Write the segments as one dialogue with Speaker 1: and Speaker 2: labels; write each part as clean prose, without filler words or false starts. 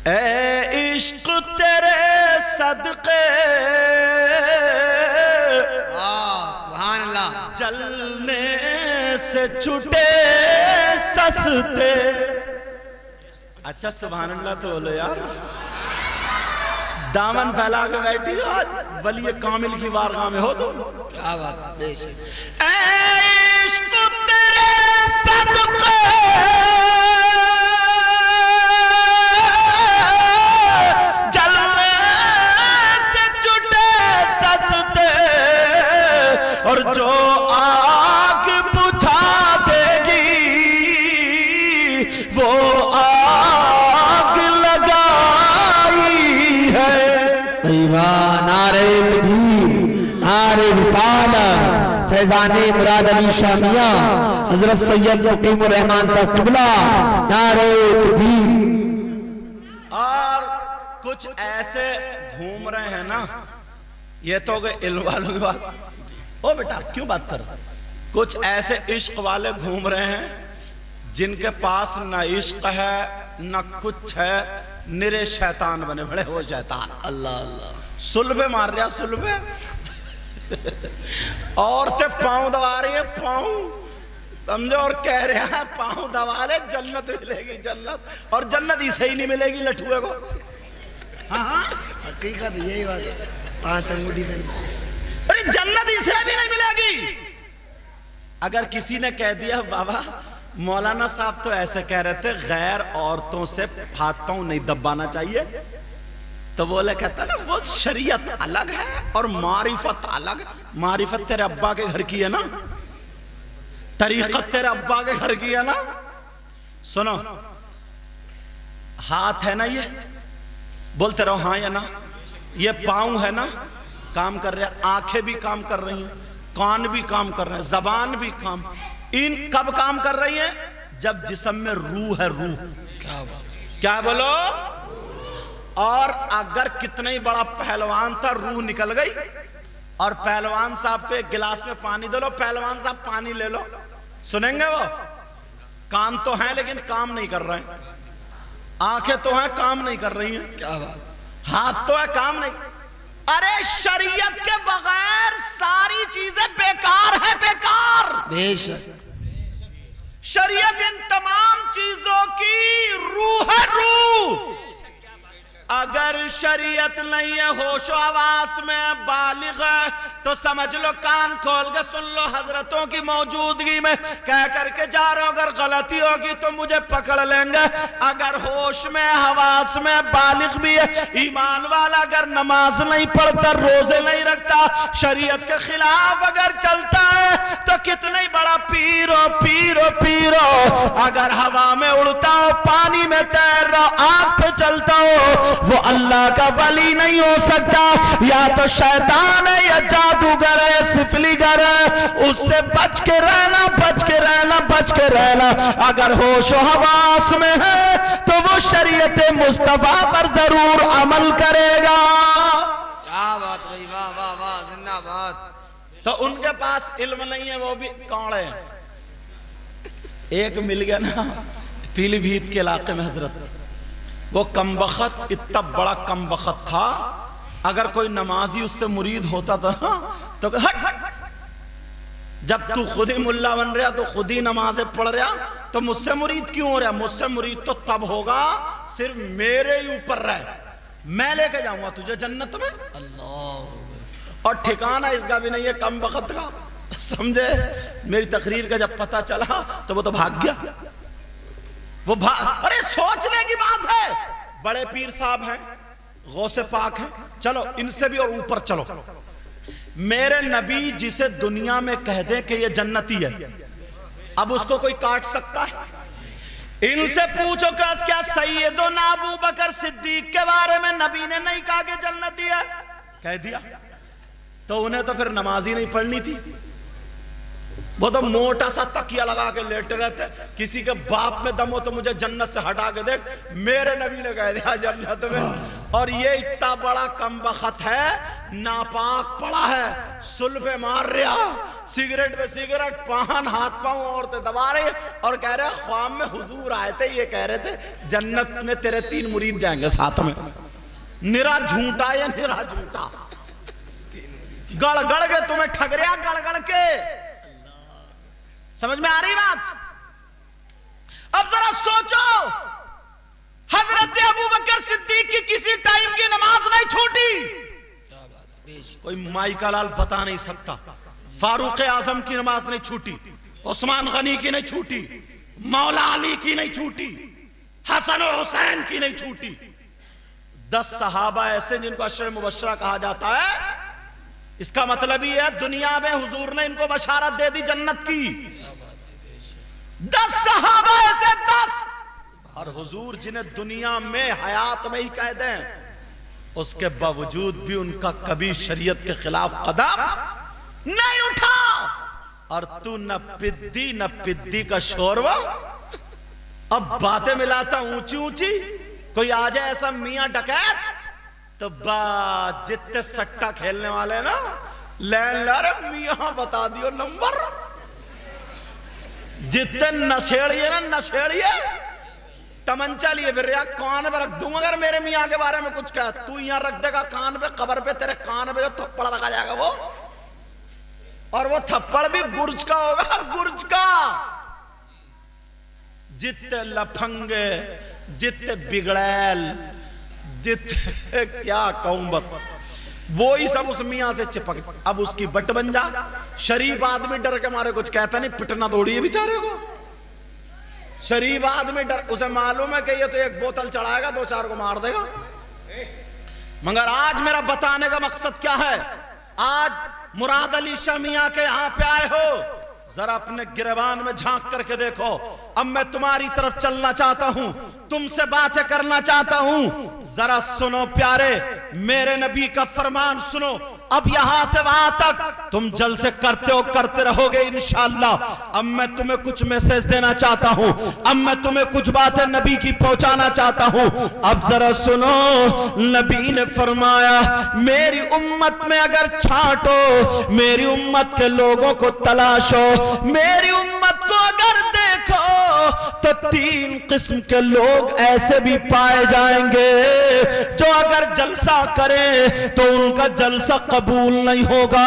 Speaker 1: اے عشق تیرے صدقے
Speaker 2: سبحان اللہ
Speaker 1: جلنے سے چھٹے سستے. اچھا سبحان اللہ تو بولو یار. دامن پھیلا کے بیٹھی ہو آج ولی کامل کی بارگاہ میں ہو تو
Speaker 2: کیا بات بے شک.
Speaker 1: اے عشق تیرے صدقے جلنے سے چھٹے سستے اور جو آگ بجھا دے گی وہ آگ لگائی ہے.
Speaker 2: نعرہ تکبیر نعرہ رسالت فیضان مراد علی شاہ میاں حضرت سید مقیم الرحمان صاحب قبلہ نعرہ تکبیر.
Speaker 1: اور کچھ ایسے گھوم رہے ہیں نا, یہ تو کہ علم والوں کی بات. او بیٹا کیوں بات کر رہا؟ کچھ ایسے عشق والے گھوم رہے ہیں جن کے پاس نہ عشق ہے نہ کچھ ہے, نرے شیطان بنے بڑے ہو شیطان.
Speaker 2: اللہ اللہ
Speaker 1: سلبے مار رہا سلبے. عورتیں پاؤں دبا رہی ہیں پاؤں سمجھو, اور کہہ رہا ہے پاؤں دبا لے جنت ملے گی جنت, اور جنت اسے ہی نہیں ملے گی لٹھوئے کو. ہاں
Speaker 2: حقیقت یہی بات ہے. 5 انگوٹھی پہن
Speaker 1: ارے جنت اسے بھی نہیں ملے گی. اگر کسی نے کہہ دیا بابا مولانا صاحب تو ایسے کہہ رہے تھے غیر عورتوں سے ہاتھ پاؤں نہیں دبانا چاہیے, تو بولے کہتا نا وہ شریعت الگ ہے اور معرفت الگ. معرفت تیرے ابا کے گھر کی ہے نا, طریقت تیرے ابا کے گھر کی ہے نا. سنو, ہاتھ ہے نا یہ, بولتے رہو ہاں یا نا. یہ پاؤں ہے نا, کام کر رہے ہیں, آنکھیں بھی کام کر رہی ہیں, کان بھی کام کر رہے ہیں, زبان بھی کام. ان کب کام کر رہی ہیں؟ جب جسم میں روح ہے. روح کیا بولو؟ اور اگر کتنا ہی بڑا پہلوان تھا, روح نکل گئی اور پہلوان صاحب کو ایک گلاس میں پانی دے لو, پہلوان صاحب پانی لے لو, سنیں گے وہ؟ کان تو ہیں لیکن کام نہیں کر رہے ہیں. آنکھیں تو ہیں کام نہیں کر رہی ہیں.
Speaker 2: کیا بات.
Speaker 1: ہاتھ تو ہے کام نہیں. ارے شریعت کے بغیر ساری چیزیں بیکار ہیں, بیکار.
Speaker 2: بے شک
Speaker 1: شریعت ان تمام چیزوں کی روح ہے, روح. اگر شریعت نہیں ہے, ہوش و حواس میں بالغ ہے, تو سمجھ لو کان کھول کے سن لو, حضرتوں کی موجودگی میں کہہ کر کے جا رہا ہوں, اگر غلطی ہوگی تو مجھے پکڑ لیں گے. اگر ہوش میں حواس میں بالغ بھی ہے, ایمان والا اگر نماز نہیں پڑھتا, روزے نہیں رکھتا, شریعت کے خلاف اگر چلتا ہے, تو کتنا ہی بڑا پیرو پیرو پیرو. اگر ہوا میں اڑتا ہو, پانی میں تیر رہا, آگ پہ چلتا ہو, وہ اللہ کا ولی نہیں ہو سکتا. یا تو شیطان ہے یا جادوگر ہے یا سفلیگر ہے. اس سے بچ کے رہنا, بچ کے رہنا, بچ کے رہنا. اگر ہوش و حواس میں ہے تو وہ شریعت مصطفیٰ پر ضرور عمل کرے گا.
Speaker 2: کیا بات بھائی, واہ واہ واہ, زندہ باد.
Speaker 1: تو ان کے پاس علم نہیں ہے, وہ بھی کانڑے. ایک مل گیا نا پیلی بھیت کے علاقے میں حضرت, وہ کمبخت اتنا بڑا کمبخت تھا, اگر کوئی نمازی اس سے مرید ہوتا تھا نا تو ہٹ, جب تو خود ہی ملا بن رہا تو خود ہی نمازیں پڑھ رہا, تو مجھ سے مرید کیوں ہو رہا؟ مجھ سے مرید تو تب ہوگا صرف میرے ہی اوپر رہ, میں لے کے جاؤں گا تجھے جنت میں. اور ٹھکانہ اس کا بھی نہیں ہے کمبخت کا, سمجھے؟ میری تقریر کا جب پتہ چلا تو وہ تو بھاگ گیا. وہ ارے سوچنے کی بات ہے, بڑے پیر صاحب ہیں, غوث پاک ہیں, چلو ان سے بھی اور اوپر چلو. میرے نبی جسے دنیا میں کہہ دیں کہ یہ جنتی ہے, اب اس کو کوئی کاٹ سکتا ہے؟ ان سے پوچھو کہ کیا سیدنا ابو بکر صدیق کے بارے میں نبی نے نہیں کہا کہ جنتی ہے؟ کہہ دیا. تو انہیں تو پھر نماز ہی نہیں پڑھنی تھی, وہ تو موٹا سا تکیہ لگا کے لیٹے رہتے. کسی کے باپ میں دم ہو تو مجھے جنت سے ہٹا کے دیکھ, میرے نبی نے کہہ دیا جنت میں. اور یہ اتنا بڑا کمبخت ہے, ناپاک پڑا ہے, سلبے مار رہا, سگریٹ پہ سگریٹ، پان ہاتھ پاؤں عورتیں دبا رہی اور کہہ رہے خواب میں حضور آئے تھے، یہ کہہ رہے تھے جنت میں تیرے 3 مرید جائیں گے ساتھ میں۔ نرا جھوٹا یا نرا جھوٹا، گڑ گڑ کے تمہیں ٹھگ رہا، گڑ گڑ کے۔ سمجھ میں آ رہی بات؟ اب ذرا سوچو، حضرت ابوبکر صدیق کی کسی ٹائم کی نماز نہیں چھوٹی، کوئی مائی کا لال بتا نہیں سکتا۔ فاروق اعظم کی نماز نہیں چھوٹی، عثمان غنی کی نہیں چھوٹی، مولا علی کی نہیں چھوٹی، حسن و حسین کی نہیں چھوٹی۔ 10 صحابہ ایسے جن کو عشر مبشرہ کہا جاتا ہے، اس کا مطلب یہ ہے دنیا میں حضور نے ان کو بشارت دے دی جنت کی۔ 10 صحابہ ایسے 10، اور حضور جنہیں دنیا میں حیات میں ہی کہہ دیں، اس کے باوجود بھی ان کا کبھی شریعت کے خلاف قدم نہیں اٹھا۔ اور تو نہ پدی نہ پدی کا شوروا، اب باتیں ملاتا اونچی اونچی، کوئی آ جائے ایسا میاں ڈکیت تو جتنے سٹا کھیلنے والے نا لین لارے میاں بتا دیو نمبر، جتنے نشیڑیے نا نشیڑیے تمنچا لیے پھر رہا کان پہ رکھ دوں، اگر میرے میاں کے بارے میں کچھ کہا تو یہاں رکھ دے گا کان پہ، قبر پہ تیرے کان پہ جو تھپڑ رکھا جائے گا وہ، اور وہ تھپڑ بھی گرج کا ہوگا، گرج کا۔ جتنے لپھنگے، جتنے بگڑیل، جتنے کیا کہوں بس، وہی سب اس میاں سے چپک۔ اب اس کی بٹ بن جا، شریف آدمی ڈر کے مارے کچھ کہتا نہیں، پٹنا دوڑی ہے بیچارے کو۔ شریف آدمی ڈر، اسے معلوم ہے کہ یہ تو ایک بوتل چڑھائے گا 2-4 کو مار دے گا۔ مگر آج میرا بتانے کا مقصد کیا ہے؟ آج مراد علی شاہ میاں کے یہاں پہ آئے ہو، ذرا اپنے گریبان میں جھانک کر کے دیکھو۔ اب میں تمہاری طرف چلنا چاہتا ہوں، تم سے باتیں کرنا چاہتا ہوں، ذرا سنو پیارے، میرے نبی کا فرمان سنو۔ اب یہاں سے وہاں تک تم جلسے کرتے رہو گے انشاءاللہ۔ اب میں تمہیں کچھ میسج دینا چاہتا ہوں، اب میں تمہیں کچھ باتیں نبی کی پہنچانا چاہتا ہوں۔ اب ذرا سنو، نبی نے فرمایا میری امت میں اگر چھانٹو، میری امت کے لوگوں کو تلاشو، میری امت کو اگر دیکھو تو 3 قسم کے لوگ ایسے بھی پائے جائیں گے جو اگر جلسہ کریں تو ان کا جلسہ قبول نہیں ہوگا،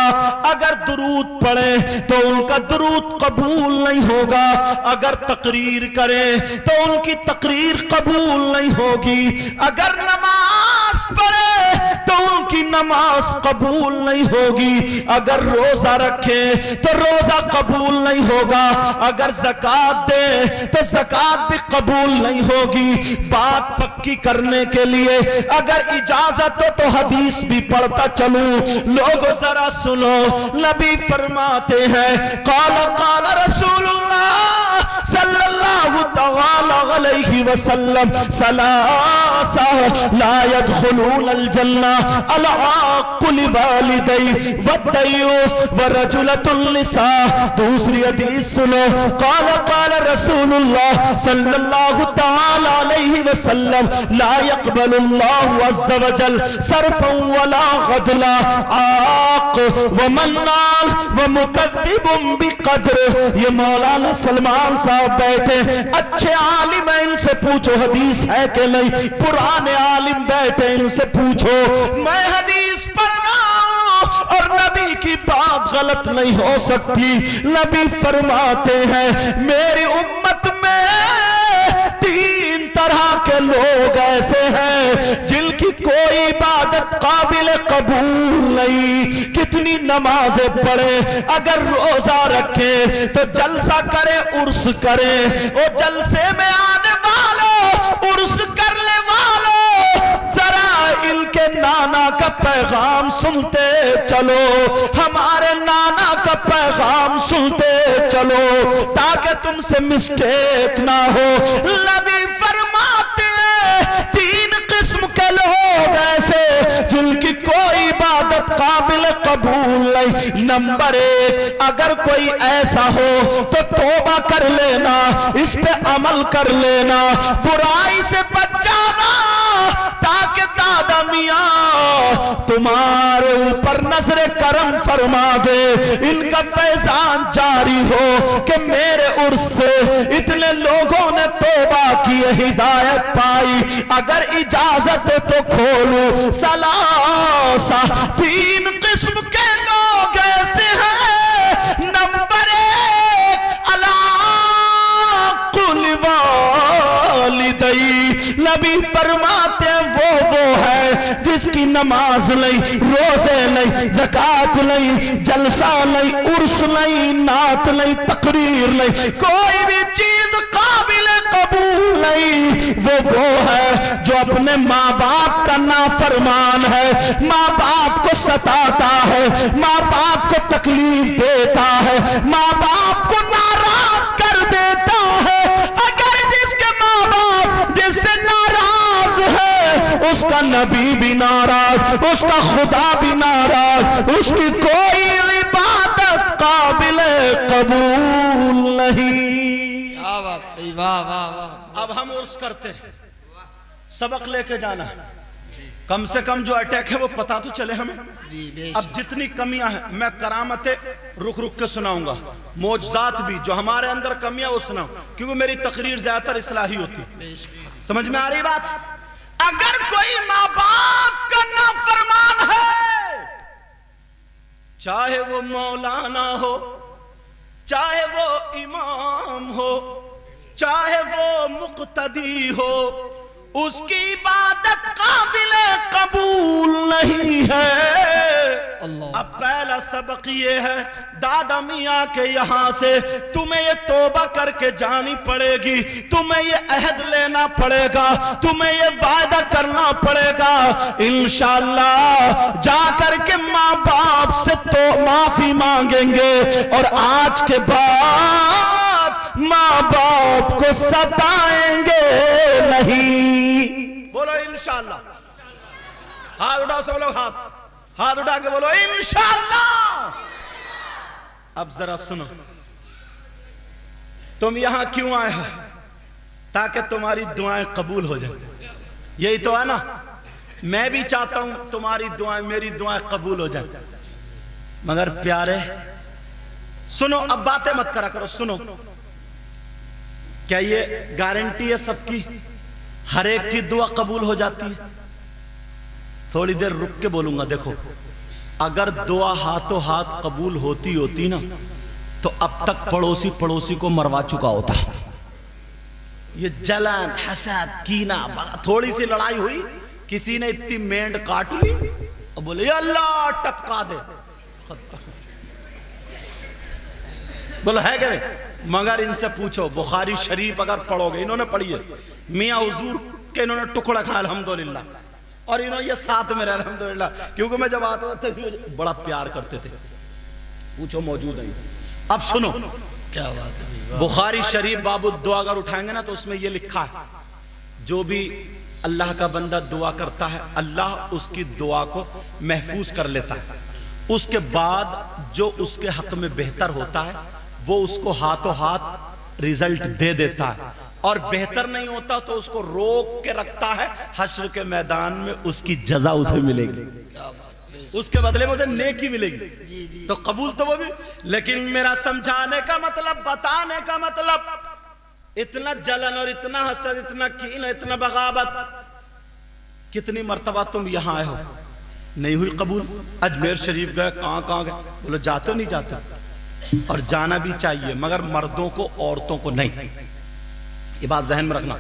Speaker 1: اگر درود پڑھیں تو ان کا درود قبول نہیں ہوگا، اگر تقریر کریں تو ان کی تقریر قبول نہیں ہوگی، اگر نماز پڑھیں تو ان کی نماز قبول نہیں ہوگی، اگر روزہ رکھیں تو روزہ قبول نہیں ہوگا، اگر زکوٰۃ دیں تو زکوٰۃ بھی قبول نہیں ہوگی۔ بات پکی کرنے کے لیے اگر اجازت ہو تو حدیث بھی پڑھتا چلوں۔ لوگوں ذرا سنو، نبی فرماتے ہیں قال رسول اللہ صلی اللہ تعالی علیہ وسلم ثلاثہ لا يدخلون الجنہ العاق لوالدیہ والدیوث ورجلۃ النساء۔ دوسری حدیث سنو، قال رسول اللہ صلی اللہ تعالی علیہ وسلم لا يقبل اللہ عز وجل صرفا ولا غدلا عاق ومنان ومکذب بقدر۔ یہ مولانا سلمان صاحب بیٹھے، اچھے عالم ہیں، ان سے پوچھو حدیث ہے کہ نہیں، پرانے عالم بیٹھے ان سے پوچھو۔ میں حدیث پڑھ رہا ہوں اور نبی کی بات غلط نہیں ہو سکتی۔ نبی فرماتے ہیں میری امت میں 3 طرح کے لوگ ایسے ہیں جن کی کوئی عبادت قابل قبول نہیں، کتنی نمازیں پڑھیں، اگر روزہ رکھیں تو جلسہ کریں، عرس کریں، وہ جلسے میں آنے والوں، عرس کرنے والوں، ذرا ان کے نانا کا پیغام سنتے چلو، ہمارے نانا کا پیغام سنتے چلو تاکہ تم سے مسٹیک نہ ہو۔ نبی فرماتے ہیں 3 قسم کے لوگ ایسے جن کی کوئی عبادت قابل قبول نہیں۔ نمبر 1، اگر کوئی ایسا ہو تو توبہ کر لینا، اس پہ عمل کر لینا، برائی سے بچ جانا تاکہ دادا میاں تمہارے اوپر پر نظر کرم فرما دے، ان کا فیضان جاری ہو کہ میرے عرص سے اتنے لوگوں نے توبہ کی، ہدایت پائی۔ اگر اجازت تو کھولوں سلاسہ، تین قسم کے لوگ ایسے ہیں، نمبر ایک علاقل والدی، نبی فرماتے ہیں وہ ہے جس کی نماز نہیں، روزے نہیں، زکوٰۃ نہیں، جلسہ نہیں، عرس نہیں، نعت نہیں، تقریر نہیں، کوئی بھی چیز قابل قبول نہیں، وہ ہے جو اپنے ماں باپ کا نافرمان ہے، ماں باپ کو ستاتا ہے، ماں باپ کو تکلیف دیتا ہے، ماں باپ کو ناراض کر دیتا ہے۔ اگر جس کے ماں باپ جس سے ناراض ہے، اس کا نبی بھی ناراض، اس کا خدا بھی ناراض، اس کی کوئی عبادت قابل قبول نہیں۔
Speaker 2: کیا بات بھائی، واہ واہ واہ۔
Speaker 1: اب ہم عرس کرتے ہیں، سبق لے کے جانا ہے، کم سے کم جو اٹیک ہے وہ پتا تو چلے ہمیں۔ اب جتنی کمیاں ہیں میں کرامتیں رک رک کے سناؤں گا، معجزات بھی جو ہمارے اندر کمیاں وہ سناؤں، کیونکہ میری تقریر زیادہ تر اصلاحی ہوتی۔ سمجھ میں آ رہی بات؟ اگر کوئی ماں باپ کا نافرمان ہے، چاہے وہ مولانا ہو، چاہے وہ امام ہو، چاہے وہ مقتدی ہو، اس کی عبادت قابل قبول نہیں ہے۔ اب پہلا سبق یہ ہے دادا میاں کے یہاں سے تمہیں یہ توبہ کر کے جانی پڑے گی، تمہیں یہ عہد لینا پڑے گا، تمہیں یہ وعدہ کرنا پڑے گا، انشاءاللہ جا کر کے ماں باپ سے تو معافی مانگیں گے، اور آج کے بعد ماں باپ کو ستائیں گے نہیں۔ بولو انشاءاللہ، ہاتھ اٹھاؤ سب لوگ، ہاتھ اٹھا کے بولو انشاءاللہ۔ اب ذرا سنو، تم یہاں کیوں آئے ہو؟ تاکہ تمہاری دعائیں قبول ہو جائیں، یہی تو ہے نا؟ میں بھی چاہتا ہوں تمہاری دعائیں، میری دعائیں قبول ہو جائیں، مگر پیارے سنو، اب باتیں مت کرا کرو، سنو۔ کیا یہ گارنٹی ہے سب کی؟ ہر ایک کی دعا قبول ہو جاتی ہے؟ تھوڑی دیر رک کے بولوں گا، دیکھو اگر دعا ہاتھوں ہاتھ قبول ہوتی نا تو اب تک پڑوسی کو مروا چکا ہوتا۔ یہ جلن، حسد، کینہ، تھوڑی سی لڑائی ہوئی، کسی نے اتنی مینڈ کاٹ لی اور بولے یا اللہ ٹپکا دے، بولو ہے کہ نہیں؟ مگر ان سے پوچھو، بخاری شریف اگر پڑھو گے، انہوں نے پڑھی ہے، میاں حضور کے انہوں نے ٹکڑا کھا الحمدللہ، اور انہوں نے یہ ساتھ میں رہا الحمدللہ، کیونکہ میں جب آتا تھا بڑا پیار کرتے تھے، پوچھو موجود ہیں۔ اب سنو
Speaker 2: کیا بات ہے،
Speaker 1: بخاری شریف باب الدعا اگر اٹھائیں گے نا تو اس میں یہ لکھا ہے جو بھی اللہ کا بندہ دعا کرتا ہے اللہ اس کی دعا کو محفوظ کر لیتا ہے، اس کے بعد جو اس کے حق میں بہتر ہوتا ہے وہ اس کو ہاتھوں ہاتھ رزلٹ دے دیتا ہے، اور بہتر نہیں ہوتا تو اس کو روک کے رکھتا ہے، حشر کے میدان میں اس کی جزا اسے ملے گی، اس کے بدلے میں اسے نیکی ملے گی۔ تو قبول تو وہ بھی، لیکن میرا سمجھانے کا مطلب، بتانے کا مطلب، اتنا جلن اور اتنا حسد، اتنا کین، اتنا بغاوت، کتنی مرتبہ تم یہاں آئے ہو نہیں ہوئی قبول؟ اجمیر شریف گئے، کہاں گئے؟ بولو جاتے نہیں جاتے، اور جانا بھی چاہیے، مگر مردوں کو عورتوں کو نہیں، یہ بات ذہن میں رکھنا۔